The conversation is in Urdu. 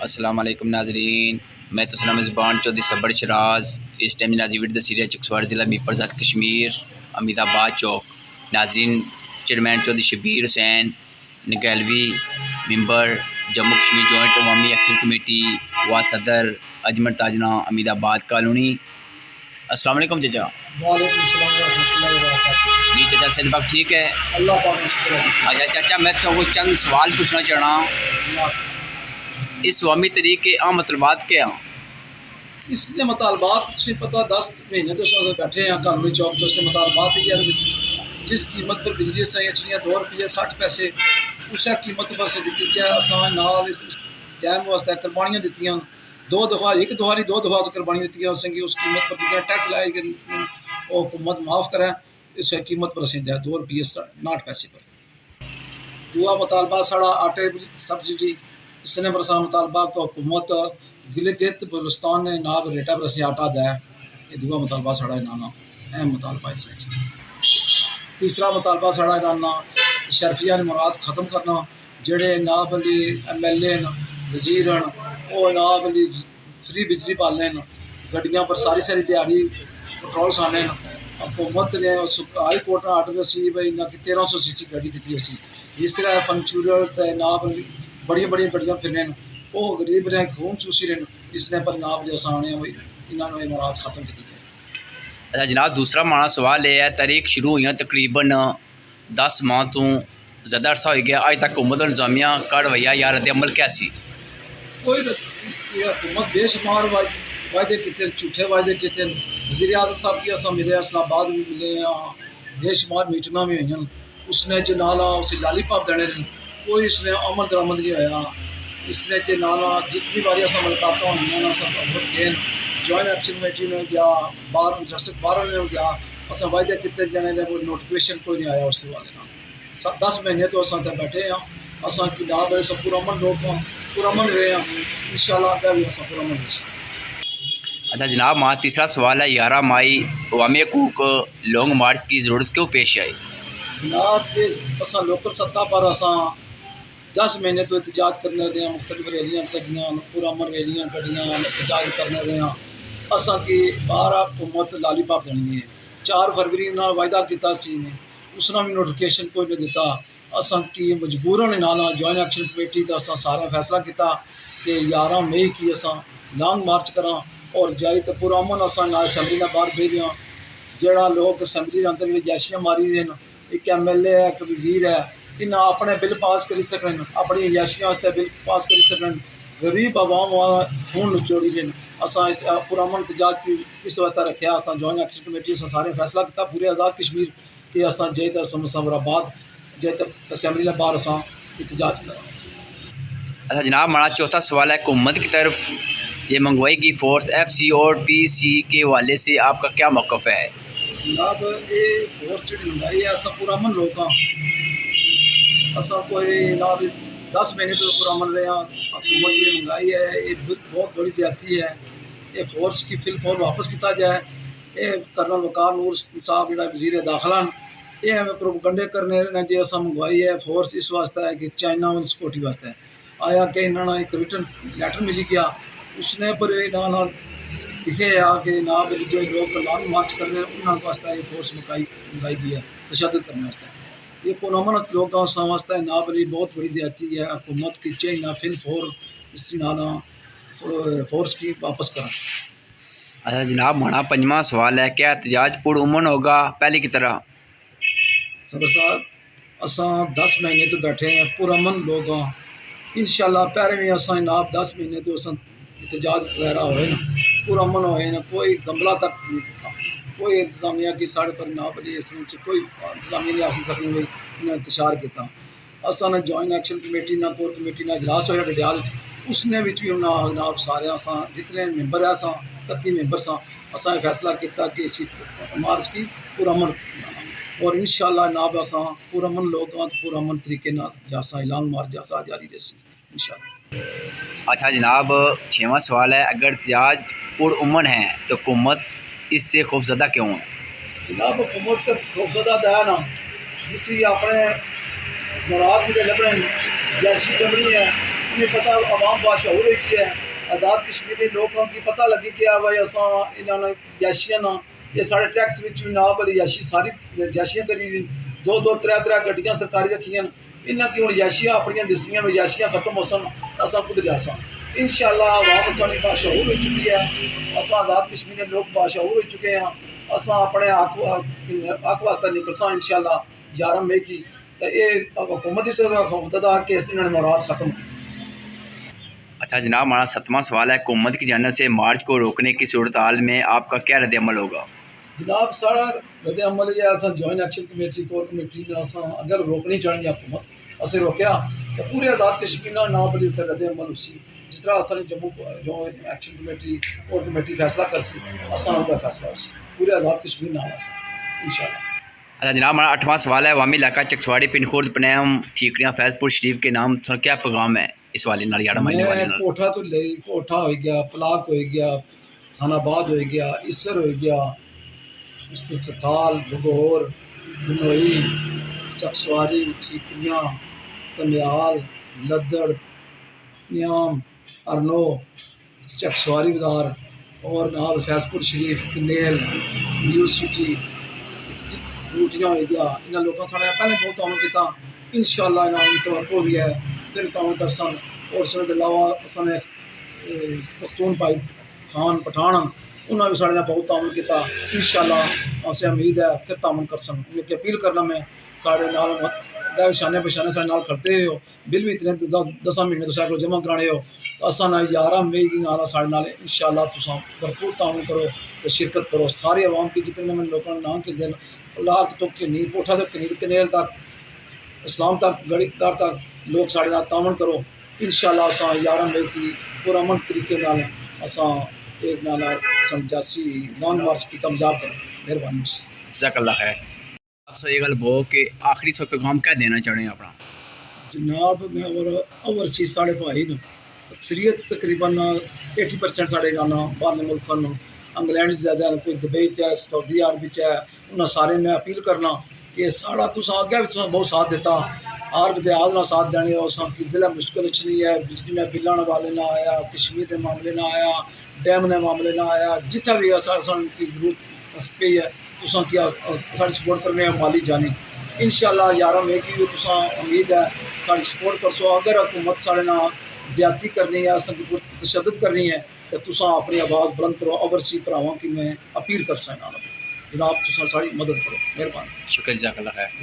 السلام علیکم ناظرین، میں تسلیم زبان چودھری سبڑ شراز اس ٹائم ناظرین ویڈیو سیریا چکسوار ضلع میپر ذات کشمیر امید آباد چوک ناظرین چیئرمین چودھری شبیر حسین نگہلوی ممبر جموں کشمیر جوائنٹ عوامی ایکشن کمیٹی و صدر اجمل تاجنا امید آباد کالونی۔ السلام علیکم چچا۔ وعلیکم السلام ورحمۃ اللہ وبرکاتہ۔ جی چچا صحت پاک ٹھیک ہے؟ اللہ پاک کا شکر ہے۔ اچھا چچا میں تو وہ چند سوال پوچھنا چاہنا، اس عوامی تحریک کے عام مطلبات کیا ہیں؟ اس نے مطالبات سے پتہ 10 مہینے تو ساتھ بیٹھے ہیں کالونی چوک تو اس نے مطالبات یہ جس قیمت پر بجلی سے اچھیاں 2 روپیے 60 پیسے اس قیمت پر سے دیتی ہے آسان نال اس ٹائم واسطے قربانیاں دیتی ہیں، 2 دفعہ ایک دفعہ 2 دفعہ قربانی دیتی ہے اس کی اس قیمت پر دیتی ہے ٹیکس لائے کہ وہ حکومت معاف کرے اس قیمت پر رسید ہے 2 روپیے 60 پیسے پر۔ دعا مطالبہ ساڑا آٹے سبسڈی اس نے برسا مطالبہ کو حکومت گلگت بلوچستان نے ناب ریٹا پر سے آٹا دے، یہ دعا مطالبہ ساڑا انانا اہم مطالبہ اس نے۔ تیسرا مطالبہ ساڑا انانا شرفیہ مراد ختم کرنا، جڑے ناب علی ایم ایل اے وزیر وہ ناب علی فری بجلی پالنے گڈیاں پر ساری دیہڑی پٹرول سانے، حکومت نے ہائی کورٹ نے آرڈر سی بھائی نہ کہ 1300 cc گاڑی دیتی اسی اس طرح فنچورر ناب بڑی گڈیاں پھرنے وہ غریب رہے خون چوسی رہے اس نے پر ناب جو آسان ہے انہوں نے مراد ختم کی۔ اچھا جناب دوسرا مانا سوال یہ ہے، تحریک شروع ہوئی تقریباً 10 ماہ تو زیادہ عرصہ ہو گیا، آج تک حکومت اور انتظامیہ کا رویہ یا رد عمل کیسی؟ کوئی حکومت بے شمار وعدے کیتے، جھوٹے وعدے کیتے، وزیر اعظم صاحب کی اصل ملے اسلام آباد بھی ملے ہیں، بے شمار میٹنگاں بھی ہوئی، اس نے جو نالا اسے لالی پاپ دینے کوئی اس نے عمل درآمد نہیں ہوا، اس نے جو نالا جتنی باری اصل ملاقات ہوئی سب گئے جوائنٹ ایکشن کمیٹی میں گیا بار ڈسٹرکٹ بار میں گیا اصل وعدے کیتے جانے کوئی نوٹیفکیشن کوئی نہیں آیا اس کے والے 10 مہینے تو اصل بیٹھے ہیں اصل کی نام سب پرامن لوگ پرامن رہے ہیں انشاءاللہ آگے بھی اصل پرامن رہے۔ اچھا جناب ماں تیسرا سوال ہے، 11 مئی عوامی حقوق لانگ مارچ کی ضرورت کیوں پیش آئی؟ جناب یہ اصل لوکل سطح پر اصل 10 مہینے تو احتجاج کرنے رہے ہیں، مختلف ریلیاں کریاں پرامن ریلیاں کریاں احتجاج کرنے رہے ہیں اصل کی بار حکومت لالی پاپ دینی ہے 4 فروری نہ وعدہ کیتا سی نے اس نے بھی نوٹیفکیشن کوئی نہیں دیتا اصل کی مجبوراً نالا جوائنٹ ایکشن کمیٹی کا اصل سارا فیصلہ کیتا کہ 11 مئی کی اصل لانگ مارچ کراں اور جائی تو پرامن اصل نہ اسمبلی نے باہر بھیجاں جڑا لوگ اسمبلی اندر جیشیاں ماری رہے ہیں، ایک ایم ایل اے ہے ایک وزیر ہے، انہیں اپنے بل پاس کری سکن اپنی عیاشیاں واسطے بل پاس کری سکن، غریب عوام خون نچوڑی رہے اصل اس پرامن احتجاج کی اس واسطے رکھا اصل جوائنٹ ایکشن کمیٹی سے سارے فیصلہ کیا پورے آزاد کشمیر کہ اصل جے تو مظفرآباد جے تو اسمبلی نے باہر اصل احتجاج کرا۔ اچھا جناب ہمارا چوتھا سوال ہے، حکومت کی طرف یہ منگوائی گئی فورس ایف سی اور پی سی کے حوالے سے آپ کا کیا موقف ہے؟ جناب یہ فورس جی منگائی ہے اصل پرامن لوگ اصل کوئی نہ 10 مہینے تو پرامن رہے ہیں، حکومت یہ منگائی ہے یہ بہت بڑی زیادتی ہے، یہ فورس کی فل فور واپس کیا جائے، یہ کرنل وقار نور صاحب جا وزیر داخلہ یہ ہمیں پروپگنڈے کرنے نے جی اصل منگوائی ہے فورس اس واسطے ہے کہ چائنا ون سکورٹی واسطے آیا کہ انہوں نے ایک ریٹن لیٹر ملی گیا اس نے پر انہوں لکھے آ کہ نہ جو لوگ لانگ مارچ کرنے انہوں واسطے یہ فورس منگائی گئی ہے تشدد کرنے واسطے، یہ پرامن لوگوں واسطے ناب علی بہت بڑی زیادتی ہے، حکومت کی چاہیے فل فور اس نالا فورس کی واپس کریں۔ اچھا جناب ہمارا 5واں سوال ہے، کیا احتجاج پرامن ہوگا پہلے کی طرح؟ صدر صاحب اساں 10 مہینے تو بیٹھے ہیں پرامن لوگ ہاں انشاءاللہ پہلے بھی اساں ناب 10 مہینے تو اساں احتجاج وغیرہ ہوئے نا پرامن ہوئے نا کوئی گملہ تک نہیں کیتا، کوئی انتظامیہ کی ساڑھے پر ناب علی اس نے کوئی انتظامیہ نہیں آخی سکنے ہوئی انہیں انتشار کیتا اساں نے جوائنٹ ایکشن کمیٹی نہ کور کمیٹی نہ اجلاس ہویا گڈیال اس نے بھی جناب سارے اساں جتنے ممبر ہیں اساں 31 ممبر ساں اساں فیصلہ کیتا کہ اسی مارچ کی پرامن اور انشاءاللہ ناب اساں پرامن لوگ پرامن طریقے جاساں لانگ مارچ جاساں جاری رہسی انشاءاللہ۔ اچھا جناب 6واں سوال ہے، اگر احتجاج پرامن ہے تو حکومت اس سے خوفزدہ کیوں ہے؟ جناب حکومت کے خوفزدہ ہے نا جسی اپنے مراد کے لبنے جیسی کمری ہے انہیں پتہ عوام باشعور ہوئی ہے آزاد کشمیری لوگوں کی پتہ لگی کہ بھائی اساں انہوں نے جیشیاں نہ یہ سارے ٹیکس وچ جناب والی جیشی ساری جیشیاں کری دو دو ترے گڈیاں سرکاری رکھیاں انہاں کی ہوں جیشیاں اپنی دسیاں میں جیشیاں ختم ہو سن اساں خود جاساں انشاءاللہ عوام اسانی باشعور ہو چکی ہے اساں آزاد کشمیری لوگ باشعور ہو چکے ہیں اساں اپنے حق واسطے نکلساں انشاءاللہ 11 مئی کی تو یہ حکومت اس حکومت دا کہ انہوں نے مراد ختم ہو۔ اچھا جناب، ہمارا 7واں سوال ہے، حکومت کی جانب سے مارچ کو روکنے کی صورتحال میں آپ کا کیا رد عمل ہوگا؟ جناب سارا رد عمل یہ ہے joint action committee core committee نے اگر روکنی چاہیں گے حکومت اسے روکیا تو پورے آزاد کشمیر نہ بلی اتنے رد عمل اسی جس طرح اصل جموں جو ایکشن کمیٹی کور کمیٹی فیصلہ کر سی اصل کا فیصلہ اسی پورے آزاد کشمیر نہ ان شاء اللہ۔ اچھا جناب، ہمارا 8واں سوال ہے، عوامی علاقہ چکسواڑی پن خورد پنیم ٹھیکریاں فیض پور شریف کے نام سر کیا پیغام ہے اس والے نال 11 مہینے والے نال؟ کوٹھا تو لے کوٹھا ہو گیا پلاک ہو گیا خان آباد ہو گیا اسر ہو گیا استال بگور گنوئی چکسواری ٹھیکریاں تمیال لدڑ نیام ارنو چکسواری بازار اور نال فیض پور شریف کنیل نیو سٹی روٹیاں ہو گیا انہوں لوگوں سارے پہلے بہت تعاون کیا انشاءاللہ انہوں نے توقع بھی ہے پھر تعاون کر سن اور اس کے علاوہ اصل پختون بھائی خان پٹھان انہوں نے بھی سارے بہت تعاون کیا انشاءاللہ اسے امید ہے پھر تعاون کر سن انہیں کی اپیل کرنا میں سارے نال شانے بشانے سارے نال کرتے ہو بل بھی اتنے 10 مہینے تو سارے جمع کرانے ہو تو اصل 11 مئی نال سارے نال انشاءاللہ تساں بھرپور تعاون کرو تو شرکت کرو سارے عوام کی جتنے میں لوگوں نے نام کے دن لاکھ تو کنی کوٹھا تو کنیل تک اسلام تک گڑی دار تک لوگ سارے نال تعاون کرو انشاءاللہ اساں 11 مئی کی پرامن طریقے نال اساں ایک نال سمجھاسی لانگ مارچ کی کامیاب کرو مہربانی۔ جزاک اللہ خیر۔ آپ سے یہ گل بو کہ آخری سو پیغام کیا دینا چاہتے ہیں اپنا؟ جناب میں اوورسیز سارے بھائی نے اکثریت تقریباً 80% سارے جانا باہر ملکوں انگلینڈ زیادہ کوئی دبئی ہے سعودی عرب ہے انہیں سارے میں اپیل کرنا کہ سارا تساں اگے بھی بہت ساتھ دیتا ہر لحاظ نہ ساتھ دینے کی ضلع مشکل اچ نہیں ہے بجلی میں بلان والے نہ آیا کشمیر کے معاملے نہ آیا ڈیم کے معاملے نہ آیا جتنا بھی کی ضرورت پی ہے تساں کیا ساری سپورٹ کرنے ہیں مالی جانی انشاءاللہ 11 مئی کی بھی تساں امید ہے ساری سپورٹ کر سو اگر حکومت سارے نہ زیادتی کرنی ہے تشدد کرنی ہے تو تساں اپنی آواز بلند کرو اوورسی بھراواں کی میں اپیل کر سکنا جناب تساں ساری مدد کرو مہربانی۔ شکریہ، جزاک اللہ خیر۔